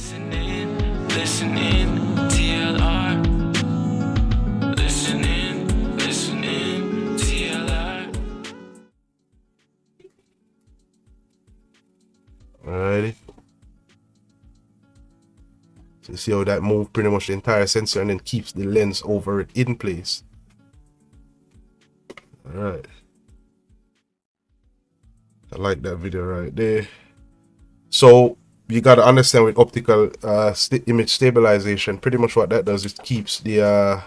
Listening, TLR. Listening, TLR. Alrighty. So you see how that moves pretty much the entire sensor and then keeps the lens over it in place. Alright. I like that video right there. So you got to understand with optical image stabilization, pretty much what that does is keeps the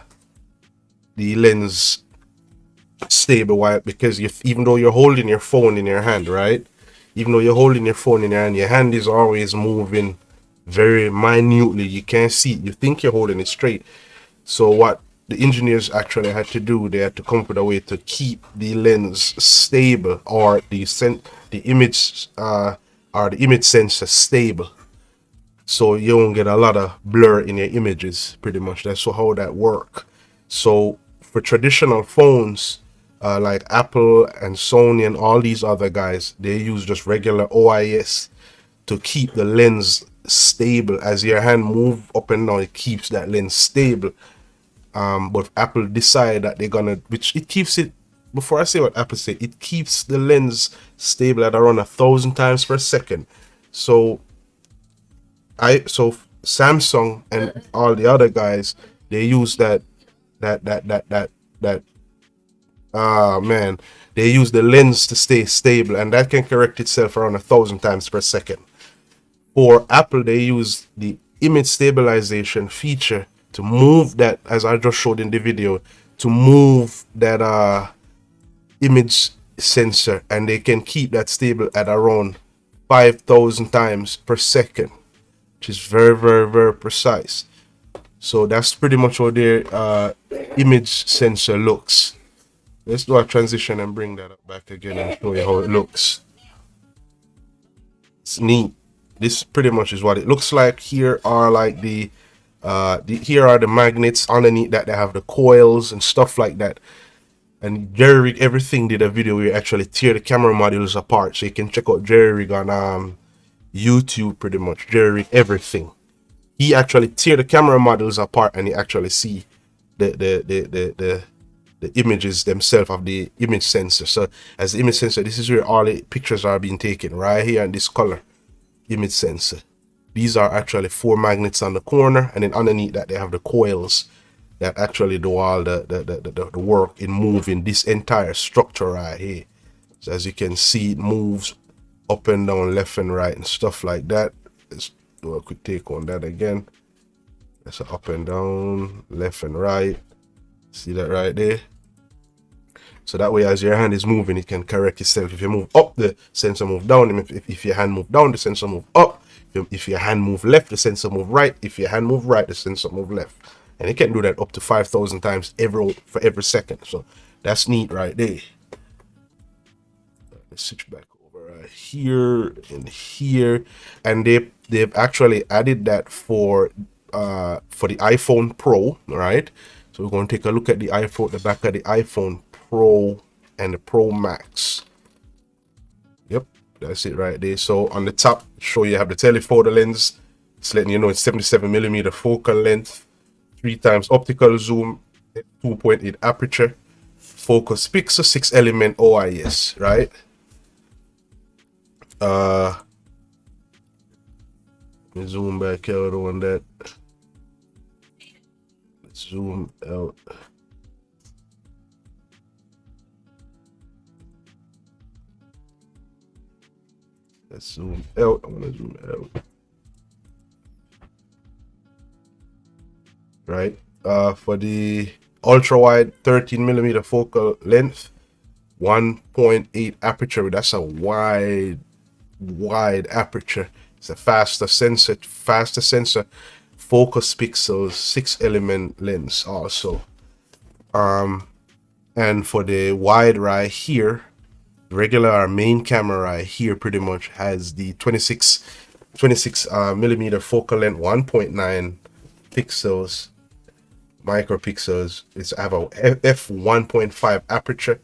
lens stable. Why? Because even though you're holding your phone in your hand, right? Even though you're holding your phone in your hand is always moving very minutely. You can't see it. You think you're holding it straight. So what the engineers actually had to do, they had to come up with a way to keep the lens stable, or the image sensor stable, so you won't get a lot of blur in your images. Pretty much that's how that work. So for traditional phones like Apple and Sony and all these other guys, they use just regular OIS to keep the lens stable. As your hand move up and down, it keeps that lens stable. But Apple decided that they're gonna, which it keeps it, before I say what Apple say, it keeps the lens stable at around 1,000 times per second. So Samsung and all the other guys, they use they use the lens to stay stable, and that can correct itself around 1,000 times per second. For Apple, they use the image stabilization feature to move that, as I just showed in the video, to move that image sensor, and they can keep that stable at around 5,000 times per second, which is very, very, very precise. So that's pretty much how their image sensor looks. Let's do a transition and bring that up back again and show you how it looks. It's neat. This pretty much is what it looks like. Here are like here are the magnets underneath that. They have the coils and stuff like that. And Jerry Rig Everything did a video where you actually tear the camera modules apart, so you can check out Jerry Rig on YouTube. Pretty much Jerry Rig Everything. He actually tear the camera modules apart, and you actually see the images themselves of the image sensor. So as the image sensor, this is where all the pictures are being taken, right here in this color image sensor. These are actually 4 magnets on the corner, and then underneath that they have the coils that actually do all the work in moving this entire structure right here. So as you can see, it moves up and down, left and right, and stuff like that. Let's do a quick take on that again. That's up and down, left and right. See that right there? So that way, as your hand is moving, it can correct itself. If you move up, the sensor move down. If your hand move down, the sensor move up. If your hand move left, the sensor move right. If your hand move right, the sensor move left. And it can do that up to 5,000 times for every second. So that's neat right there. Let's switch back over right here and here. And they've actually added that for the iPhone Pro, right? So we're going to take a look at the back of the iPhone Pro and the Pro Max. Yep, that's it right there. So on the top, show you have the telephoto lens. It's letting you know it's 77mm focal length, 3 times optical zoom, 2.8 aperture, focus pixel, 6 element OIS, right? Let me zoom back out on that. Let's zoom out. Let's zoom out. I want to zoom out. Right. For the ultra wide 13mm focal length, 1.8 aperture. That's a wide aperture. It's a faster sensor. Focus pixels, 6 element lens also. And for the wide right here, regular main camera right here pretty much has the 26 millimeter focal length, 1.9 pixels, micropixels. It's have a f1.5 aperture,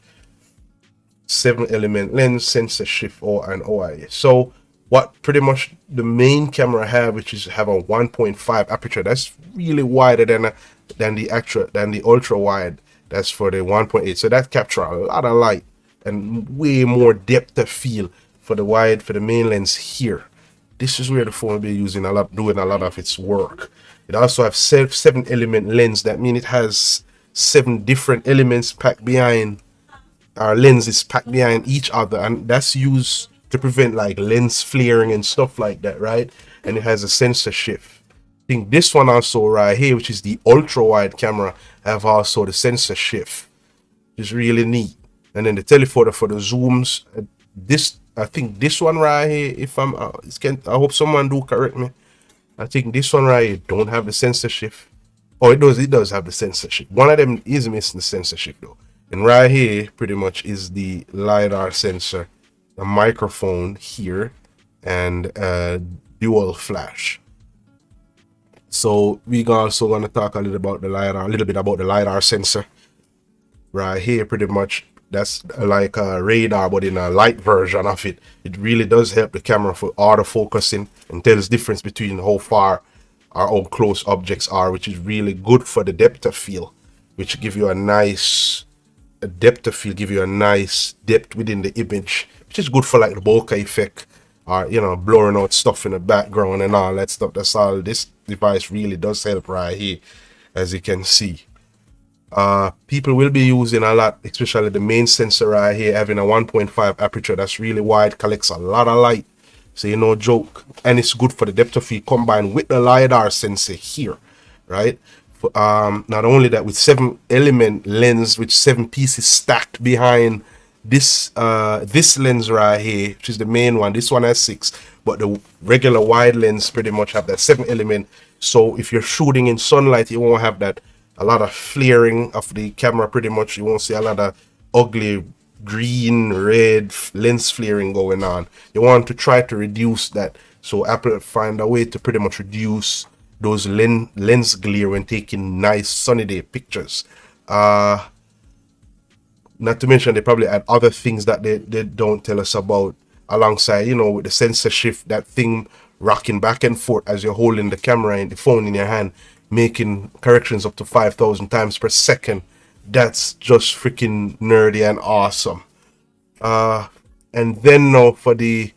7 element lens, sensor shift, or an OIS. So what pretty much the main camera have, which is have a 1.5 aperture. That's really wider than the ultra wide. That's for the 1.8. So that capture a lot of light and way more depth of field for the wide, for the main lens here. This is where the phone will be using a lot, doing a lot of its work. It also has seven element lens. That means it has 7 different elements packed behind, our lenses packed behind each other, and that's used to prevent like lens flaring and stuff like that, right? And it has a sensor shift. I think this one also right here, which is the ultra wide camera, have also the sensor shift, which is really neat. And then the telephoto for the zooms. This, I think this one right here, if I'm I hope someone do correct me, I think this one right here don't have the sensor shift. Oh, it does have the sensor shift. One of them is missing the sensor shift though. And right here pretty much is the LiDAR sensor, a microphone here, and dual flash. So we also gonna talk a little about the LiDAR, a little bit about the LiDAR sensor. Right here pretty much that's like a radar but in a light version of it. It really does help the camera for autofocusing and tells difference between how far or how close objects are, which is really good for the depth of field, which give you a nice depth of field, give you a nice depth within the image, which is good for like the bokeh effect, or blurring out stuff in the background and all that stuff. That's all this device really does help right here, as you can see. People will be using a lot, especially the main sensor right here, having a 1.5 aperture that's really wide, collects a lot of light, so no joke, and it's good for the depth of field combined with the LiDAR sensor here, right? Not only that, with 7 element lens with 7 pieces stacked behind this this lens right here, which is the main one. This one has 6, but the regular wide lens pretty much have that 7 element. So if you're shooting in sunlight, you won't have that a lot of flaring of the camera. Pretty much you won't see a lot of ugly green, red lens flaring going on. You want to try to reduce that. So Apple find a way to pretty much reduce those lens glare when taking nice sunny day pictures. Not to mention they probably add other things that they don't tell us about alongside, with the sensor shift, that thing rocking back and forth as you're holding the camera and the phone in your hand, making corrections up to 5,000 times per second. That's just freaking nerdy and awesome. And then now for the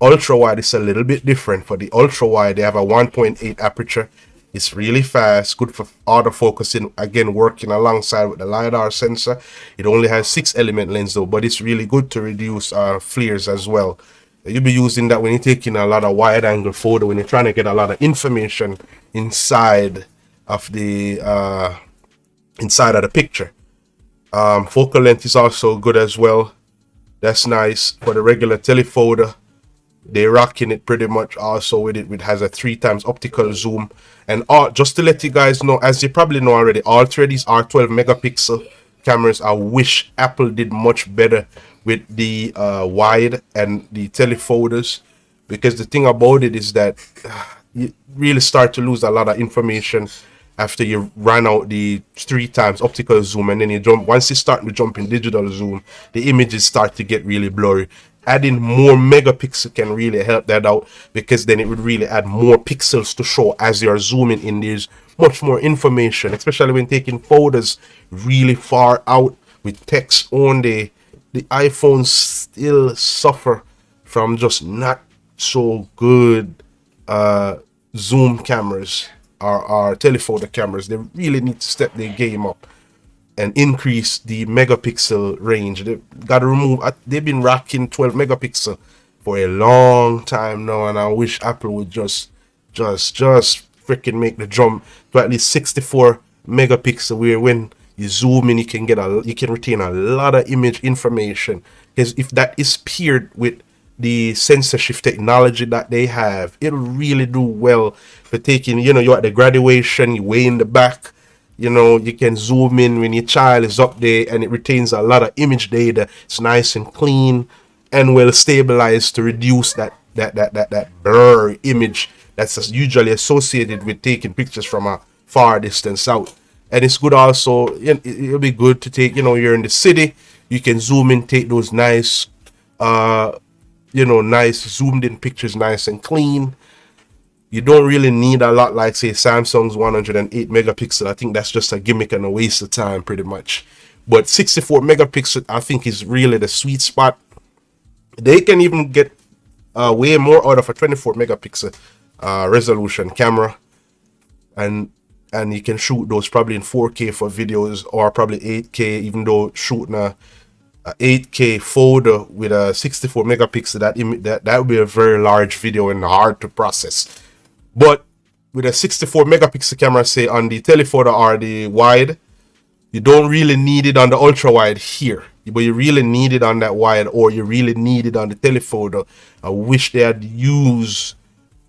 ultra wide, it's a little bit different. For the ultra wide, they have a 1.8 aperture. It's really fast, good for autofocusing, again working alongside with the LiDAR sensor. It only has 6 element lens though, but it's really good to reduce flares as well. You'll be using that when you're taking a lot of wide angle photo, when you're trying to get a lot of information inside of the picture. Focal length is also good as well. That's nice. For the regular telephoto, they're rocking it pretty much also with it. It has a 3 times optical zoom. And just to let you guys know, as you probably know already, all 3 of these are 12 megapixel cameras. I wish Apple did much better with the wide and the telephotos, because the thing about it is that you really start to lose a lot of information after you run out the 3 times optical zoom, and then you jump. Once you start to jump in digital zoom, the images start to get really blurry. Adding more megapixel can really help that out, because then it would really add more pixels to show as you're zooming in. There's much more information, especially when taking photos really far out with text only. The iPhones still suffer from just not so good zoom cameras or telephoto cameras. They really need to step their game up and increase the megapixel range. They got to remove. They've been rocking 12 megapixel for a long time now, and I wish Apple would just freaking make the jump to at least 64 megapixel, where when you zoom in, you can retain a lot of image information. Because if that is paired with the sensor shift technology that they have, it'll really do well for taking, you're at the graduation, you way in the back, you can zoom in when your child is up there, and it retains a lot of image data. It's nice and clean and well stabilized to reduce that blur image that's usually associated with taking pictures from a far distance out. And it's good also, it'll be good to take, you're in the city, you can zoom in, take those nice you know, nice zoomed in pictures, nice and clean. You don't really need a lot like, say, Samsung's 108 megapixel. I think that's just a gimmick and a waste of time, pretty much. But 64 megapixel, I think, is really the sweet spot. They can even get way more out of a 24 megapixel resolution camera, and you can shoot those probably in 4K for videos, or probably 8K, even though shooting a 8K photo with a 64 megapixel, that would be a very large video and hard to process. But with a 64 megapixel camera, say on the telephoto or the wide, you don't really need it on the ultra wide here, but you really need it on that wide, or you really need it on the telephoto. I wish they had used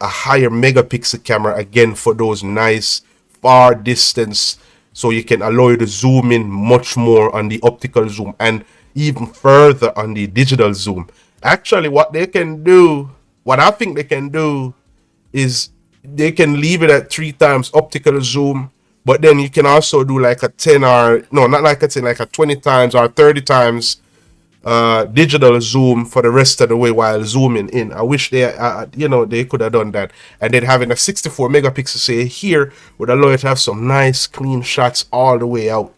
a higher megapixel camera again for those nice far distance, so you can allow you to zoom in much more on the optical zoom and even further on the digital zoom. Actually, what they can do, what I think they can do, is they can leave it at 3 times optical zoom, but then you can also do like a 10, or no, not like a 10, like a 20 times or 30 times digital zoom for the rest of the way while zooming in. I wish they you know, they could have done that. And then having a 64 megapixel, say, here would allow you to have some nice clean shots all the way out.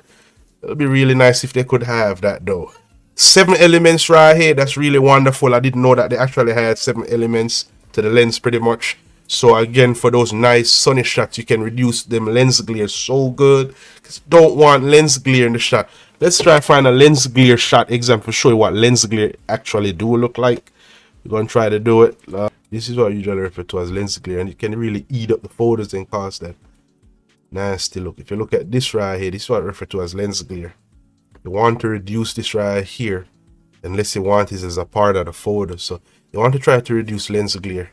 It would be really nice if they could have that, though. 7 elements right here, that's really wonderful. I didn't know that they actually had 7 elements to the lens, pretty much. So again, for those nice sunny shots, you can reduce them lens glare so good, because you don't want lens glare in the shot. Let's try and find a lens glare shot example, show you what lens glare actually do look like. We're going to try to do it. This is what I usually refer to as lens glare, and you can really eat up the photos and cause that nasty look. If you look at this right here, this is what I refer to as lens glare. You want to reduce this right here, unless you want this as a part of the photo. So you want to try to reduce lens glare.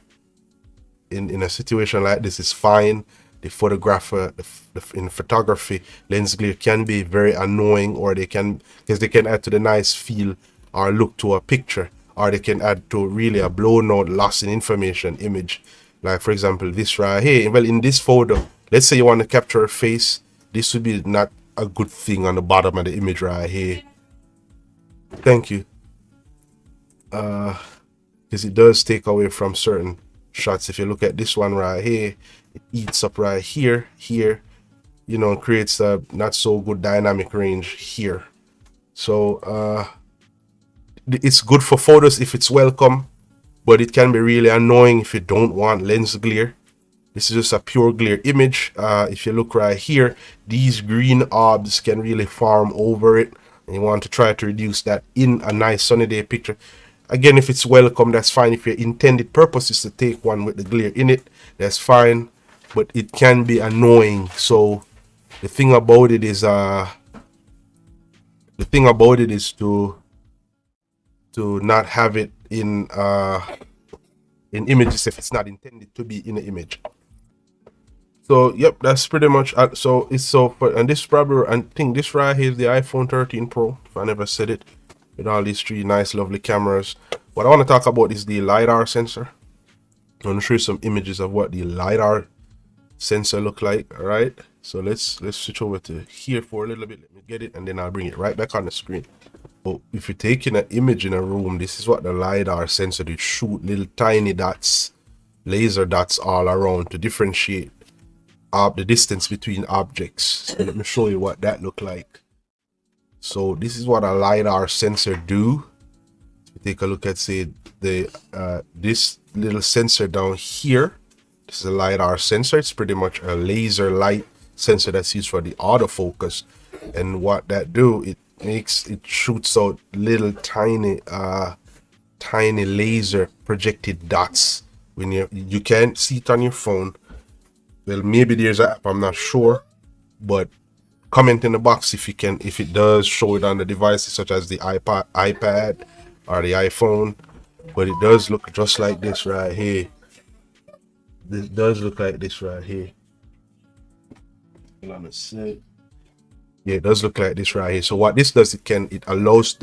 In a situation like this is fine. The photographer, in photography, lens glare can be very annoying, or they can, because they can add to the nice feel or look to a picture, or they can add to really a blown out, loss in information image. Like for example, this right here. Well, in this photo, let's say you want to capture a face, this would be not a good thing on the bottom of the image right here. Thank you. Because it does take away from certain shots. If you look at this one right here, it eats up right here, you know, creates a not so good dynamic range here. So it's good for photos if it's welcome, but it can be really annoying if you don't want lens glare. This is just a pure glare image. If you look right here, these green orbs can really form over it, and you want to try to reduce that in a nice sunny day picture. Again, if it's welcome, that's fine. If your intended purpose is to take one with the glare in it, that's fine. But it can be annoying. So the thing about it is to not have it in images if it's not intended to be in the image. So yep, that's pretty much so it's so for, and this probably, I think this right here is the iPhone 13 Pro, if I never said it, with all these 3 nice lovely cameras. What I want to talk about is the LiDAR sensor. I want to show you some images of what the LiDAR sensor look like. All right, so let's switch over to here for a little bit. Let me get it, and then I'll bring it right back on the screen. So if you're taking an image in a room, this is what the LiDAR sensor do. Shoot little tiny dots, laser dots all around to differentiate the distance between objects. So let me show you what that look like. So this is what a LiDAR sensor do. Take a look at, say, the this little sensor down here. This is a LiDAR sensor. It's pretty much a laser light sensor that's used for the autofocus. And what that do, it shoots out little tiny laser projected dots. When you can't see it on your phone. Well, maybe there's an app, I'm not sure, but comment in the box if it does show it on the devices such as the iPad or the iPhone. But it does look just like this right here. This does look like this right here. Hold on a sec. Yeah, it does look like this right here. So what this does, it allows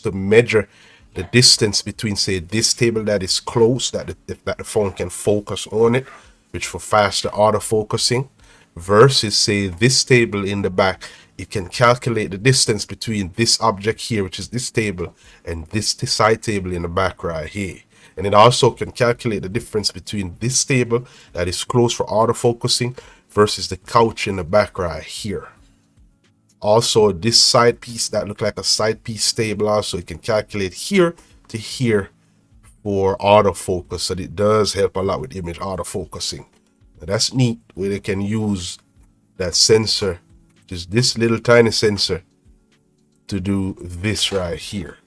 to measure the distance between, say, this table that is close, that the phone can focus on it, which for faster autofocusing, versus, say, this table in the back. it can calculate the distance between this object here, which is this table, and this side table in the back right here. And it also can calculate the difference between this table that is closed for autofocusing versus the couch in the back right here. Also, this side piece that look like a side piece table, also it can calculate here to here for autofocus. So it does help a lot with image autofocusing. Now that's neat, where they can use that sensor, just this little tiny sensor, to do this right here.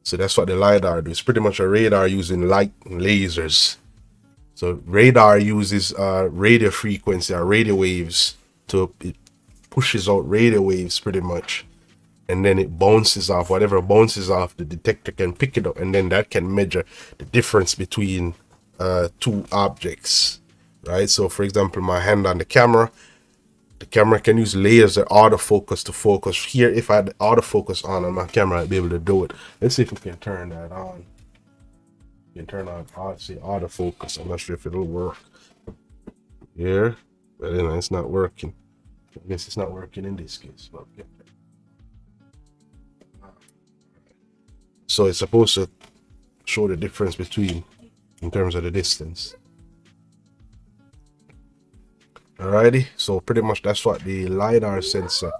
So that's what the LiDAR does. It's pretty much a radar using light and lasers. So radar uses radio frequency or radio waves to, it pushes out radio waves pretty much, and then it bounces off, whatever bounces off, the detector can pick it up, and then that can measure the difference between two objects, right? So for example, my hand on the camera can use laser autofocus to focus here. If I had autofocus on my camera, I'd be able to do it. Let's see if we can turn that on. You can turn on, say, autofocus. I'm not sure if it'll work here, but anyway, it's not working. I guess it's not working in this case. But okay. So it's supposed to show the difference between, in terms of the distance. Alrighty, so pretty much that's what the LiDAR sensor,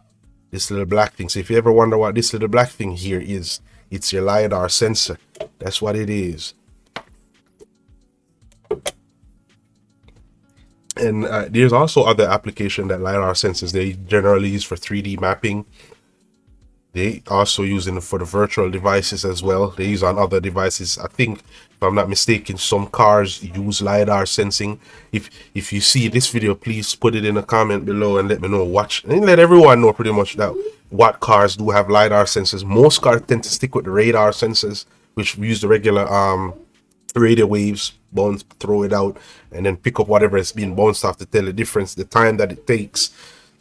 this little black thing. So if you ever wonder what this little black thing here is, it's your LiDAR sensor. That's what it is. And there's also other application that LiDAR sensors, they generally use for 3D mapping. They also use it for the virtual devices as well. They use on other devices. I think, if I'm not mistaken, some cars use LiDAR sensing. If you see this video, please put it in a comment below and let me know. Watch and let everyone know pretty much that what cars do have LiDAR sensors. Most cars tend to stick with the radar sensors, which use the regular radio waves, bounce, throw it out, and then pick up whatever is being bounced off to tell the difference, the time that it takes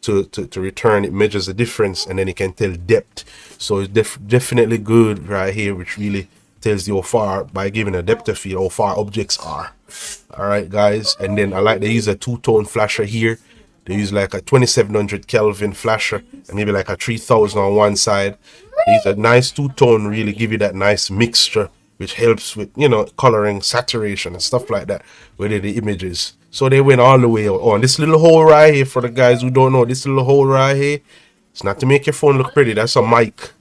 to return. It measures the difference, and then it can tell depth. So it's definitely good right here, which really tells you how far, by giving a depth of field, how far objects are. All right, guys. And then I like, they use a two-tone flasher here. They use like a 2700 Kelvin flasher and maybe like a 3000 on one side. They use a nice two-tone, really give you that nice mixture, which helps with, you know, coloring, saturation, and stuff like that within the images. So they went all the way on this little hole right here. For the guys who don't know, this little hole right here, it's not to make your phone look pretty. That's a mic.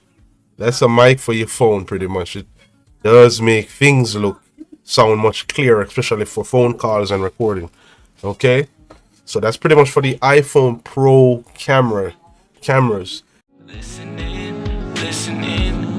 That's a mic for your phone, pretty much. It does make things sound much clearer, especially for phone calls and recording. Okay, so that's pretty much for the iPhone Pro cameras. Listening, listening.